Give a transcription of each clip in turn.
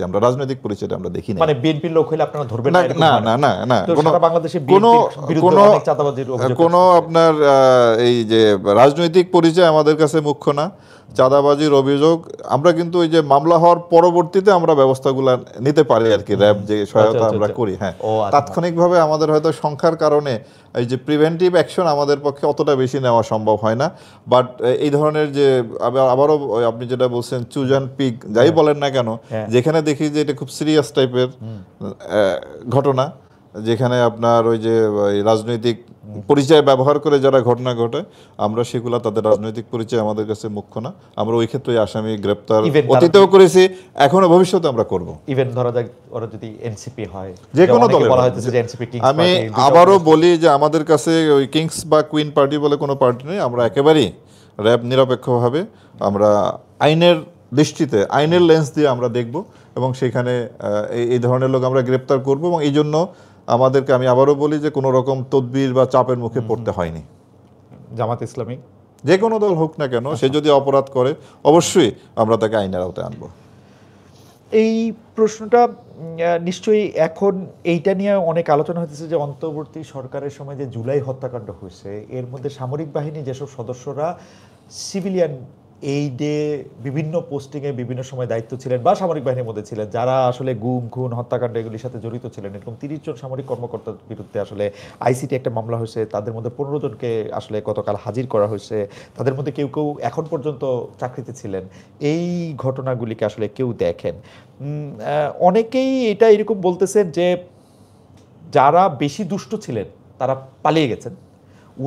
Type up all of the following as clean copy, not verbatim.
আমরা রাজনৈতিক পরিচয়টা আমরা দেখি না। মানে বিএনপির লোক হইলে আপনারা ধরবেন না না না না না সারা বাংলাদেশে বিএনপির বিরুদ্ধে অনেক চাঁদাবাজির অভিযোগ কোনো আপনার এই যে রাজনৈতিক পরিচয় আমাদের কাছে মুখ্য না। চাঁদাবাজির অভিযোগ আমরা কিন্তু ওই যে মামলা হওয়ার পরবর্তীতে আমরা ব্যবস্থাগুলো নিতে পারি আর কি, র্যাব যে সহায়তা আমরা করি। হ্যাঁ, তাৎক্ষণিকভাবে আমাদের হয়তো সংখ্যার কারণে এই যে প্রিভেন্টিভ অ্যাকশন আমাদের পক্ষে অতটা বেশি নেওয়া সম্ভব হয় না। বাট এই ধরনের যে আবারও আপনি যেটা বলছেন চুজ অ্যান্ড পিক যাই বলেন না কেন, যেখানে দেখি যে এটা খুব সিরিয়াস টাইপের ঘটনা, যেখানে আপনার ওই যে রাজনৈতিক পরিচয় ব্যবহার করে যারা ঘটনা ঘটে, আমরা সেগুলা তাদের রাজনৈতিক পরিচয় আমাদের কাছে মুখ্য না। আমরা ওই ক্ষেত্রে আসামি গ্রেপ্তার অতীতেও করেছি, এখনো ভবিষ্যতে আমরা করব। ইভেন ধরা যাক ওরা যদি এনসিপি হয়, যে কোনো দলের, আমি আবারও বলি যে আমাদের কাছে ওই কিংস বা কুইন পার্টি বলে কোনো পার্টি নেই। আমরা একেবারেই র্যাব নিরপেক্ষভাবে আমরা আইনের দৃষ্টিতে, আইনের লেন্স দিয়ে আমরা দেখব এবং সেখানে এই ধরনের লোক আমরা গ্রেপ্তার করব। এবং এই জন্য আমাদেরকে, আমি আবারও বলি যে কোনো রকম তদবির বা চাপের মুখে পড়তে হয়নি। জামাত ইসলামী যে কোনো দল হোক না কেন, সে যদি অপরাধ করে অবশ্যই আমরা তাকে আইনের আওতায় আনব। এই প্রশ্নটা নিশ্চয়ই এখন এইটা নিয়ে অনেক আলোচনা হতেছে যে অন্তর্বর্তী সরকারের সময় যে জুলাই হত্যাকাণ্ড হয়েছে, এর মধ্যে সামরিক বাহিনী যেসব সদস্যরা সিভিলিয়ান এইডে বিভিন্ন পোস্টিংয়ে বিভিন্ন সময় দায়িত্ব ছিলেন বা সামরিক বাহিনীর মধ্যে ছিলেন, যারা আসলে গুম খুন হত্যাকাণ্ড এগুলির সাথে জড়িত ছিলেন, এরকম 30 জন সামরিক কর্মকর্তার বিরুদ্ধে আসলে আইসিটি একটা মামলা হয়েছে। তাদের মধ্যে 15 জনকে আসলে গতকাল হাজির করা হয়েছে। তাদের মধ্যে কেউ কেউ এখন পর্যন্ত চাকরিতে ছিলেন। এই ঘটনাগুলিকে আসলে কেউ দেখেন, অনেকেই এটা এরকম বলতেছেন যে যারা বেশি দুষ্ট ছিলেন তারা পালিয়ে গেছেন,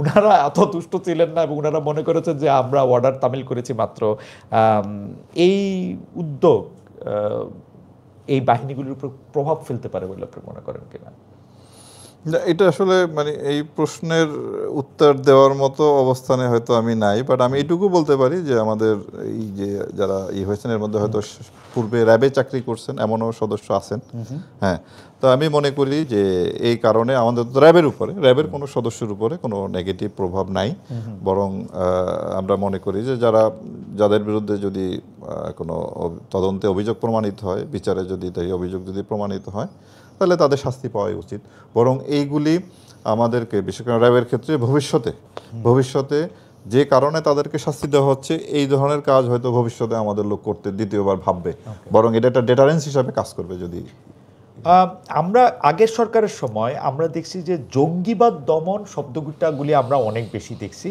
উনারা এত দুষ্ট ছিলেন না এবং উনারা মনে করেছেন যে আমরা অর্ডার তামিল করেছি মাত্র। এই উদ্যোগ এই বাহিনীগুলির উপর প্রভাব ফেলতে পারে বলে আপনি মনে করেন কিনা? এটা আসলে মানে এই প্রশ্নের উত্তর দেওয়ার মতো অবস্থানে হয়তো আমি নাই, বাট আমি এইটুকু বলতে পারি যে আমাদের এই যে যারা হয়েছেন এর মধ্যে হয়তো পূর্বে র্যাবে চাকরি করছেন এমনও সদস্য আছেন। হ্যাঁ, তো আমি মনে করি যে এই কারণে আমাদের র্যাবের কোনো সদস্যের উপরে কোনো নেগেটিভ প্রভাব নাই। বরং আমরা মনে করি যে যাদের বিরুদ্ধে যদি কোনো তদন্তে অভিযোগ প্রমাণিত হয়, বিচারে যদি তাই অভিযোগ যদি প্রমাণিত হয়, তাহলে তাদের শাস্তি পাওয়াই উচিত। বরং এইগুলি আমাদেরকে, বিশেষ করে র্যাবের ক্ষেত্রে ভবিষ্যতে যে কারণে তাদেরকে শাস্তি দেওয়া হচ্ছে, এই ধরনের কাজ হয়তো ভবিষ্যতে আমাদের লোক করতে দ্বিতীয়বার ভাববে, বরং এটা একটা ডেটারেন্স হিসাবে কাজ করবে। যদি আমরা আগের সরকারের সময় আমরা দেখছি যে জঙ্গিবাদ দমন শব্দগুলি আমরা অনেক বেশি দেখছি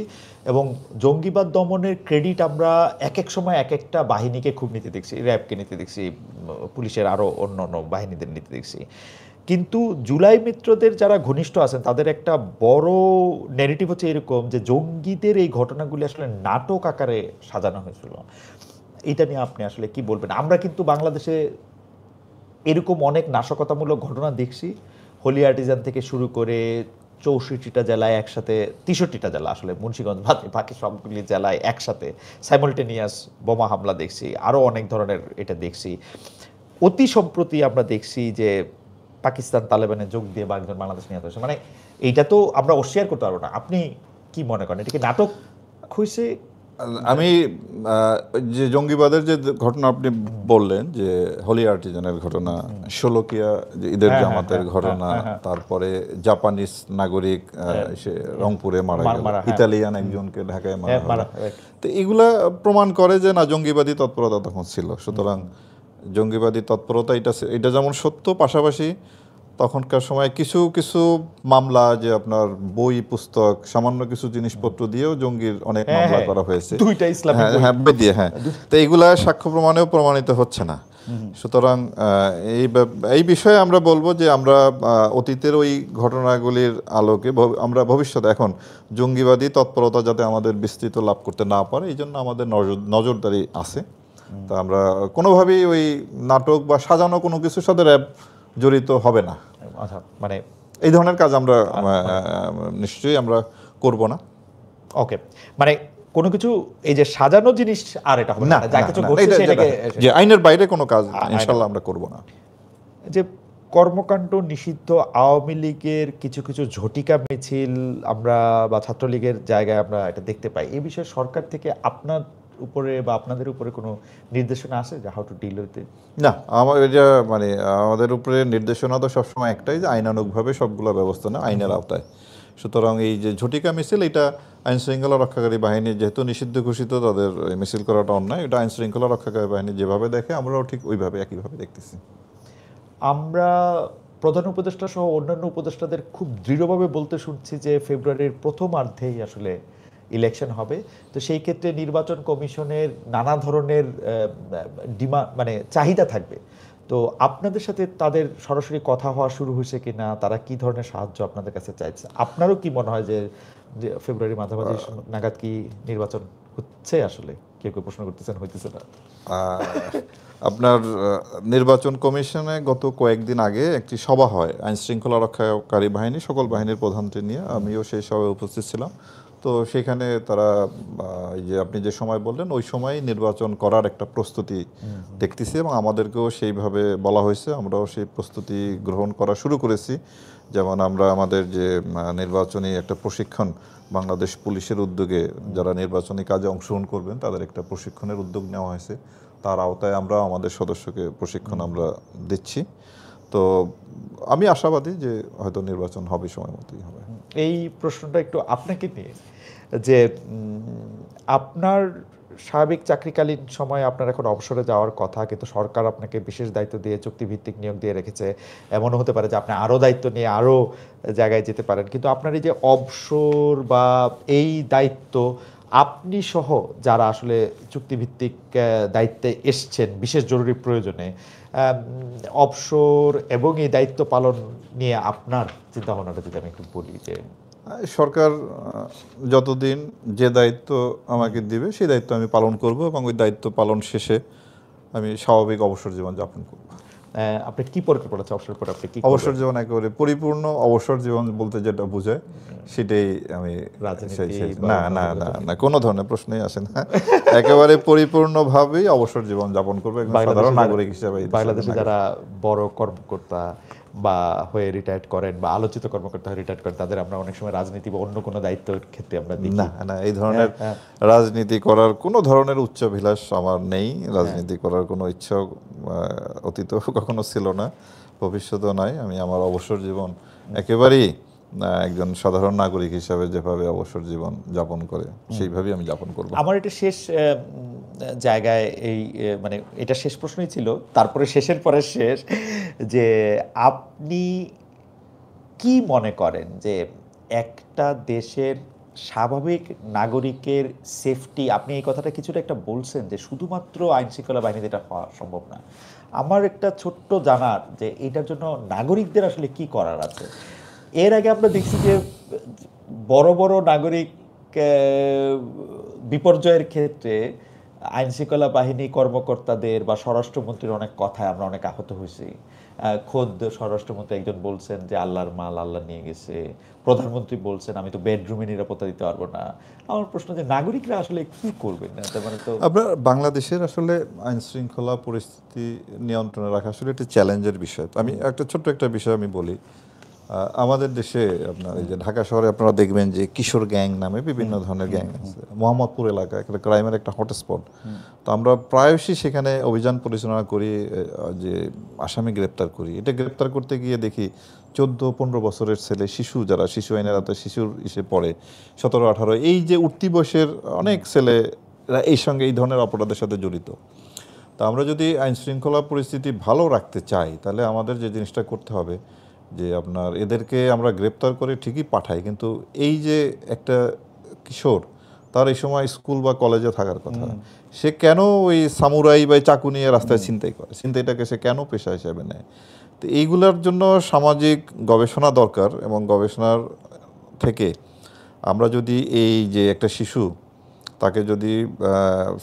এবং জঙ্গিবাদ দমনের ক্রেডিট আমরা এক এক সময় এক একটা বাহিনীকে খুব নিতে দেখছি, র্যাবকে নিতে দেখছি, পুলিশের আরও অন্য অন্য বাহিনীদের নিতে দেখছি। কিন্তু জুলাই মিত্রদের যারা ঘনিষ্ঠ আছেন তাদের একটা বড় ন্যারেটিভ হচ্ছে এরকম যে জঙ্গিদের এই ঘটনাগুলি আসলে নাটক আকারে সাজানো হয়েছিল। এটা নিয়ে আপনি আসলে কি বলবেন? আমরা কিন্তু বাংলাদেশে এরকম অনেক নাশকতামূলক ঘটনা দেখছি, হোলি আর্টিজান থেকে শুরু করে 64টা জেলায় একসাথে, 63টা জেলা আসলে মুন্সিগঞ্জ বাকি সবগুলি জেলায় একসাথে সাইমালটেনিয়াস বোমা হামলা দেখছি, আরও অনেক ধরনের এটা দেখছি। অতি সম্প্রতি আমরা দেখছি যে পাকিস্তান তালেবানে যোগ দিয়ে একজন বাংলাদেশ নিহত হয়েছে। মানে এইটা তো আমরা অস্বীকার করতে পারবো না। আপনি কি মনে করেন, এটা কি নাটক হয়েছে? আমি যে জঙ্গিবাদের যে ঘটনা আপনি বললেন, যে হোলি আর্টিজানের ঘটনা, শোলকিয়া যে ঈদের জামাতের ঘটনা, তারপরে জাপানিজ নাগরিক সে রংপুরে মারা গেল, ইতালিয়ান একজনকে ঢাকায় মারা, তো এগুলা প্রমাণ করে যে না, জঙ্গিবাদী তৎপরতা তখন ছিল। সুতরাং জঙ্গিবাদী তৎপরতা এটা যেমন সত্য, পাশাপাশি তখনকার সময় কিছু কিছু মামলা, যে আপনার বই পুস্তক সামান্য কিছু জিনিসপত্র দিয়েও জঙ্গির অনেক মামলা করা হয়েছে, তো এইগুলা সাক্ষ্য প্রমাণেও প্রমাণিত হচ্ছে না। সুতরাং এই বিষয়ে আমরা বলবো যে আমরা অতীতের ওই ঘটনাগুলির আলোকে আমরা ভবিষ্যতে এখন জঙ্গিবাদী তৎপরতা যাতে আমাদের বিস্তৃত লাভ করতে না পারে, এই জন্য আমাদের নজরদারি আছে। তা আমরা কোনোভাবেই ওই নাটক বা সাজানো কোনো কিছুর সাথে র্যাব জড়িত হবে না। মানে এই ধরনের কাজ আমরা নিশ্চয়ই আমরা করব না। ওকে, মানে কোনো কিছু এই যে সাজানো জিনিস আর এটা হবে না, যা কিছু ঘটছে সেটাকে যে আইনের বাইরে কোনো কাজ ইনশাআল্লাহ আমরা করব না। যে কর্মকাণ্ড নিষিদ্ধ আওয়ামী লীগের কিছু কিছু ঝটিকা মিছিল আমরা বা ছাত্রলীগের জায়গায় আমরা এটা দেখতে পাই, এই বিষয়ে সরকার থেকে আপনার উপরে বা আপনাদের উপরে কোনো নির্দেশনা আছে যে how to deal with it? না, আমার এটা মানে আমাদের উপরে নির্দেশনা তো সবসময় একটাই, যে আইনানুগভাবে সবগুলো ব্যবস্থা নেওয়া আইনের আওতায়। সুতরাং এই যে ঝটিকা মিছিল, এটা আইন শৃঙ্খলা রক্ষাকারী বাহিনী যেহেতু নিষিদ্ধ ঘোষিত, তাদের এই মিছিল করাটা অন্যায়। এটা আইন শৃঙ্খলা রক্ষাকারী বাহিনী যেভাবে দেখে আমরাও ঠিক ওইভাবে একইভাবে দেখতেছি। আমরা প্রধান উপদেষ্টা সহ অন্যান্য উপদেষ্টাদের খুব দৃঢ়ভাবে বলতে শুনছি যে ফেব্রুয়ারির প্রথমার্ধেই আসলে ইলেকশন হবে। তো সেই ক্ষেত্রে নির্বাচন কমিশনের নানা ধরনের মানে চাহিদা থাকবে। তো আপনাদের সাথে তাদের সরাসরি কথা হওয়া শুরু হয়েছে কিনা, তারা কি ধরনের সাহায্য আপনাদের কাছে চাইছে? আপনারও কি মনে হয় যে ফেব্রুয়ারি মাঝামাঝি নাগাদ কি নির্বাচন হচ্ছে? আসলে কেউ কেউ প্রশ্ন করতেছেন হইতেছে না। আপনার নির্বাচন কমিশনে গত কয়েকদিন আগে একটি সভা হয় আইন শৃঙ্খলা রক্ষাকারী বাহিনী সকল বাহিনীর প্রধানকে নিয়ে, আমিও সেই সভায় উপস্থিত ছিলাম। তো সেখানে তারা এই যে আপনি যে সময় বললেন ওই সময় নির্বাচন করার একটা প্রস্তুতি দেখতেছি, এবং আমাদেরকেও সেইভাবে বলা হয়েছে, আমরাও সেই প্রস্তুতি গ্রহণ করা শুরু করেছি। যেমন আমরা আমাদের যে নির্বাচনী একটা প্রশিক্ষণ বাংলাদেশ পুলিশের উদ্যোগে যারা নির্বাচনী কাজে অংশগ্রহণ করবেন তাদের একটা প্রশিক্ষণের উদ্যোগ নেওয়া হয়েছে, তার আওতায় আমরা আমাদের সদস্যকে প্রশিক্ষণ আমরা দিচ্ছি। তো আমি আশাবাদী যে হয়তো নির্বাচন হবে, সময় মতোই হবে। এই প্রশ্নটা একটু আপনাকে নিয়ে, যে আপনার স্বাভাবিক চাকরিকালীন সময়ে আপনার এখন অবসরে যাওয়ার কথা, কিন্তু সরকার আপনাকে বিশেষ দায়িত্ব দিয়ে চুক্তিভিত্তিক নিয়োগ দিয়ে রেখেছে। এমনও হতে পারে যে আপনি আরও দায়িত্ব নিয়ে আরও জায়গায় যেতে পারেন, কিন্তু আপনার এই যে অবসর বা এই দায়িত্ব, আপনি সহ যারা আসলে চুক্তিভিত্তিক দায়িত্বে এসছেন বিশেষ জরুরি প্রয়োজনে, অবসর এবং এই দায়িত্ব পালন নিয়ে আপনার চিন্তাভাবনাটা যদি আমি একটু বলি। যে সরকার যতদিন যে দায়িত্ব আমাকে দিবে সেই দায়িত্ব আমি পালন করব, এবং ওই দায়িত্ব পালন শেষে আমি স্বাভাবিক অবসর জীবন যাপন করব। আপনি কি পরিকল্পনা আছে অবসর পরে? আপনি কি অবসর জীবন একেবারে পরিপূর্ণ অবসর জীবন বলতে যেটা বোঝায় সেটাই আমি না না না না কোনো ধরনের প্রশ্নই আসে না। একেবারে পরিপূর্ণভাবেই অবসর জীবন যাপন করবে একজন সাধারণ নাগরিক হিসেবে। বাংলাদেশে যারা বড় কর্মকর্তা বা হয়ে রিটায়ার্ড করেন বা আলোচিত কর্মকর্তা হয়ে রিটায়ার্ড করেন, তাদের আমরা অনেক সময় রাজনীতি বা অন্য কোনো দায়িত্বের ক্ষেত্রে আমরা দেখি না না এই ধরনের রাজনীতি করার কোনো ধরনের উচ্চাভিলাষ আমার নেই। রাজনীতি করার কোনো ইচ্ছা অতীতেও কখনো ছিল না, ভবিষ্যতেও নাই। আমি আমার অবসর জীবন একেবারেই একজন সাধারণ নাগরিক হিসাবে যেভাবে অবসর জীবন যাপন করে সেইভাবেই আমি যাপন করব। আমার এটা শেষ জায়গায় এই মানে এটা শেষ প্রশ্নই ছিল, তারপরে শেষের পরে শেষ, যে আপনি কি মনে করেন যে একটা দেশের স্বাভাবিক নাগরিকের সেফটি, আপনি এই কথাটা কিছুটা একটা বলছেন যে শুধুমাত্র আইন শৃঙ্খলা বাহিনীতে এটা হওয়া সম্ভব না। আমার একটা ছোট্ট জানার যে এটার জন্য নাগরিকদের আসলে কি করার আছে। এর আগে আমরা দেখছি যে বড় বড় নাগরিক বিপর্যয়ের ক্ষেত্রে আইন শৃঙ্খলা বাহিনী কর্মকর্তাদের বা স্বরাষ্ট্রমন্ত্রীর অনেক কথায় আমরা অনেক আহত হয়েছি। খোদ স্বরাষ্ট্রমন্ত্রী একজন বলছেন যে আল্লাহর মাল আল্লাহ নিয়ে গেছে, প্রধানমন্ত্রী বলছেন আমি তো বেডরুমে নিরাপত্তা দিতে পারবো না। আমার প্রশ্ন যে নাগরিকরা আসলে কি করবেন? মানে তো আপনার বাংলাদেশের আসলে আইন শৃঙ্খলা পরিস্থিতি নিয়ন্ত্রণে রাখা আসলে একটা চ্যালেঞ্জের বিষয়। আমি একটা ছোট্ট একটা বিষয় আমি বলি। আমাদের দেশে আপনার এই যে ঢাকা শহরে আপনারা দেখবেন যে কিশোর গ্যাং নামে বিভিন্ন ধরনের গ্যাং আছে। মোহাম্মদপুর এলাকা একটা ক্রাইমের একটা হটস্পট। তো আমরা প্রায়শই সেখানে অভিযান পরিচালনা করি, যে আসামি গ্রেপ্তার করি। এটা গ্রেপ্তার করতে গিয়ে দেখি 14-15 বছরের ছেলে, শিশু, যারা শিশু আইনের আওতায় শিশুর ইসে পড়ে, 17-18, এই যে উঠতি বয়সের অনেক ছেলেরা এই সঙ্গে এই ধরনের অপরাধের সাথে জড়িত। তা আমরা যদি আইন শৃঙ্খলা পরিস্থিতি ভালো রাখতে চাই তাহলে আমাদের যে জিনিসটা করতে হবে যে আপনার এদেরকে আমরা গ্রেপ্তার করে ঠিকই পাঠাই, কিন্তু এই যে একটা কিশোর তার এই সময় স্কুল বা কলেজে থাকার কথা, সে কেন ওই সামুরাই বা চাকু নিয়ে রাস্তায় ছিনতাই করে, ছিনতাইটাকে সে কেন পেশা হিসেবে নেয়? তো এইগুলোর জন্য সামাজিক গবেষণা দরকার, এবং গবেষণার থেকে আমরা যদি এই যে একটা শিশু তাকে যদি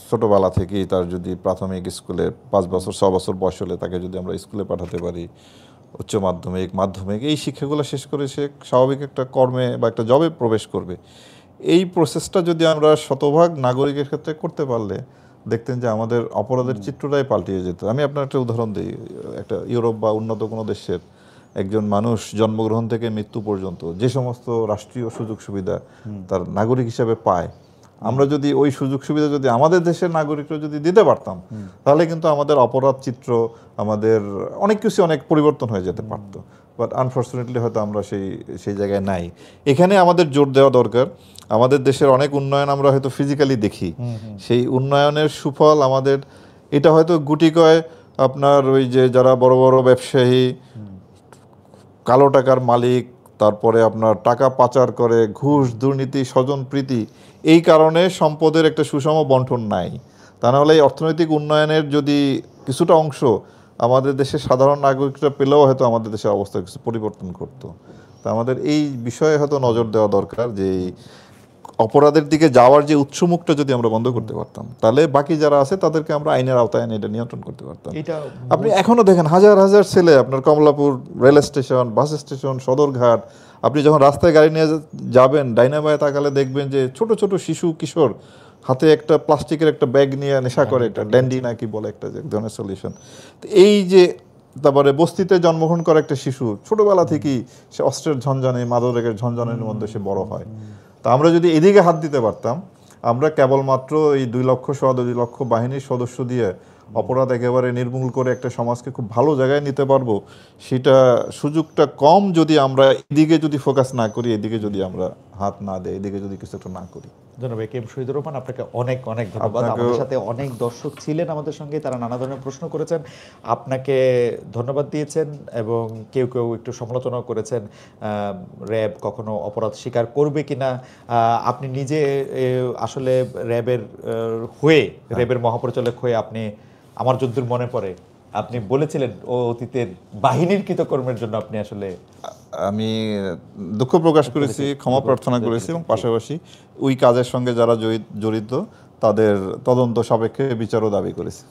ছোটোবেলা থেকেই তার যদি প্রাথমিক স্কুলে 5 বছর 6 বছর বয়স হলে তাকে যদি আমরা স্কুলে পাঠাতে পারি, উচ্চ মাধ্যমিক মাধ্যমিক এই শিক্ষাগুলো শেষ করে সে স্বাভাবিক একটা কর্মে বা একটা জবে প্রবেশ করবে। এই প্রসেসটা যদি আমরা শতভাগ নাগরিকের ক্ষেত্রে করতে পারলে দেখতেন যে আমাদের অপরাধের চিত্রটাই পাল্টিয়ে যেত। আমি আপনার একটা উদাহরণ দিই। একটা ইউরোপ বা উন্নত কোনো দেশের একজন মানুষ জন্মগ্রহণ থেকে মৃত্যু পর্যন্ত যে সমস্ত রাষ্ট্রীয় সুযোগ সুবিধা তার নাগরিক হিসাবে পায়, আমরা যদি ওই সুযোগ সুবিধা যদি আমাদের দেশের নাগরিকরা যদি দিতে পারতাম, তাহলে কিন্তু আমাদের অপরাধ চিত্র, আমাদের অনেক কিছু অনেক পরিবর্তন হয়ে যেতে পারতো। বাট আনফর্চুনেটলি হয়তো আমরা সেই জায়গায় নাই। এখানে আমাদের জোর দেওয়া দরকার। আমাদের দেশের অনেক উন্নয়ন আমরা হয়তো ফিজিক্যালি দেখি, সেই উন্নয়নের সুফল আমাদের, এটা হয়তো গুটি কয় আপনার ওই যে যারা বড় বড় ব্যবসায়ী, কালো টাকার মালিক, তারপরে আপনার টাকা পাচার করে, ঘুষ, দুর্নীতি, স্বজনপ্রীতি, এই কারণে সম্পদের একটা সুষম বন্টন নাই। তা নাহলে এই অর্থনৈতিক উন্নয়নের যদি কিছুটা অংশ আমাদের দেশের সাধারণ নাগরিকরা পেলেও হয়তো আমাদের দেশের অবস্থা কিছু পরিবর্তন করতো। তা আমাদের এই বিষয়ে হয়তো নজর দেওয়া দরকার, যে এই অপরাধের দিকে যাওয়ার যে উৎসমুখটা যদি আমরা বন্ধ করতে পারতাম, তাহলে বাকি যারা আছে তাদেরকে আমরা আইনের আওতায় এনে এটা নিয়ন্ত্রণ করতে পারতাম। আপনি এখনো দেখেন হাজার হাজার ছেলে আপনার Kamalapur rail station, bus station, Sadarghat, আপনি যখন রাস্তায় গাড়ি নিয়ে যাবেন ডাইনে বাঁয়ে তাকালে দেখবেন যে ছোট ছোট শিশু কিশোর হাতে একটা প্লাস্টিকের একটা ব্যাগ নিয়ে নেশা করে, একটা ড্যান্ডি নাকি বলে একটা যে ধরনের সলিউশন। তো এই যে তারপরে বস্তিতে জন্মগ্রহণ করা একটা শিশু ছোটবেলা থেকেই সে অস্ত্রের ঝনঝনে, মাদকের ঝনঝনের মধ্যে সে বড় হয়। তা আমরা যদি এদিকে হাত দিতে পারতাম, আমরা কেবলমাত্র এই 2 লক্ষ 2 লক্ষ বাহিনীর সদস্য দিয়ে অপরাধ একেবারে নির্মূল করে একটা সমাজকে খুব ভালো জায়গায় নিতে পারবো। সেটা সুযোগটা কম যদি আমরা এদিকে যদি ফোকাস না করি, এদিকে যদি আমরা হাত না দেই, এদিকে যদি কিছু একটা না করি। ধন্যবাদ কে এম শহীদুর রহমান, আপনাকে অনেক অনেক ধন্যবাদ। আমাদের সাথে অনেক দর্শক ছিলেন আমাদের সঙ্গে, তারা নানা ধরনের প্রশ্ন করেছেন, আপনাকে ধন্যবাদ দিয়েছেন এবং কেউ কেউ একটু সমালোচনাও করেছেন র্যাব কখনো অপরাধ স্বীকার করবে কিনা। আপনি নিজে আসলে র্যাবের হয়ে, র্যাবের মহাপরিচালক হয়ে আপনি, আমার যদ্দূর মনে পড়ে, আপনি বলেছিলেন ও অতীতের বাহিনীর কৃতকর্মের জন্য আপনি আসলে, আমি দুঃখ প্রকাশ করেছি, ক্ষমা প্রার্থনা করেছি এবং পাশাপাশি ওই কাজের সঙ্গে যারা জড়িত তাদের তদন্ত সাপেক্ষে বিচারও দাবি করেছি।